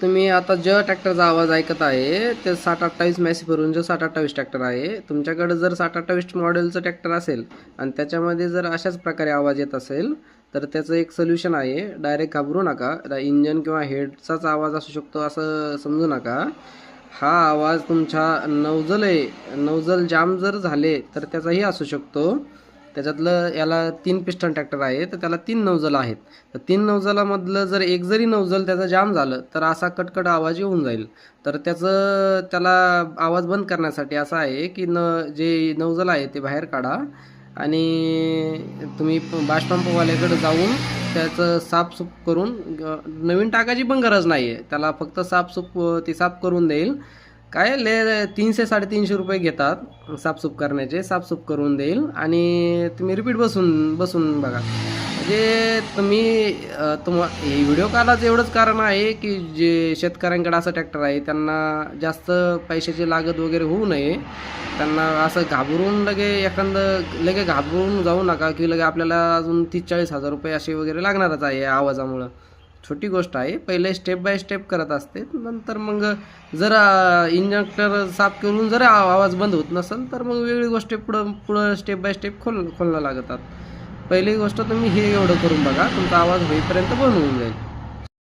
तुम्ही आता ज्या ट्रॅक्टरचा आवाज ऐकत आहे ते 728 मॅसिफरून जो 728 ट्रॅक्टर आहे. तुमच्याकडे जर 728 मॉडेलचं ट्रॅक्टर असेल आणि त्याच्यामध्ये जर अशाच प्रकारे आवाज येत असेल तर त्याचं एक सोल्युशन आहे. डायरेक्ट घाबरू नका. इंजन किंवा हेडचाच आवाज असू शकतो असं समजू नका. हा आवाज तुमच्या नवजल जाम जर झाले तर त्याचाही असू शकतो. त्याच्यातलं याला 3 पिस्टन ट्रॅक्टर आहे तर त्याला 3 नौजल आहेत. तर 3 नौजलामधलं जर एक जरी नौजल त्याचं जाम झालं तर असा कटकट आवाज येऊन जाईल. तर त्याला आवाज बंद करण्यासाठी असं आहे की जे नौजल आहे ते बाहेर काढा आणि तुम्ही बाष्पंपवाल्याकडे जाऊन त्याचं साफसूफ करून नवीन टाकायची पण गरज नाही आहे. त्याला फक्त ती साफ करून देईल. काय 300-350 रुपये घेतात साफसूफ करण्याचे. साफसूफ करून देईल आणि तुम्ही रिपीट बसून बघा. म्हणजे हे व्हिडिओ काढायचं एवढंच कारण आहे की जे शेतकऱ्यांकडे असं ट्रॅक्टर आहे त्यांना जास्त पैशाची लागत वगैरे होऊ नये. त्यांना असं घाबरून लगे घाबरून जाऊ नका की लगे आपल्याला अजून 30-40 हजार रुपये असे वगैरे लागणारच आहे या आवाजामुळं. छोटी गोष्ट आहे. पहिले स्टेप बाय स्टेप करत असते. नंतर मग जर इंजेक्टर साफ करून जर आवाज बंद होत नसेल तर मग वेगळी गोष्ट पुढं स्टेप बाय स्टेप खोलणं लागतात. पहिली गोष्ट तुम्ही हे एवढं करून बघा. तुमचा आवाज होईपर्यंत बंद होऊन जाईल.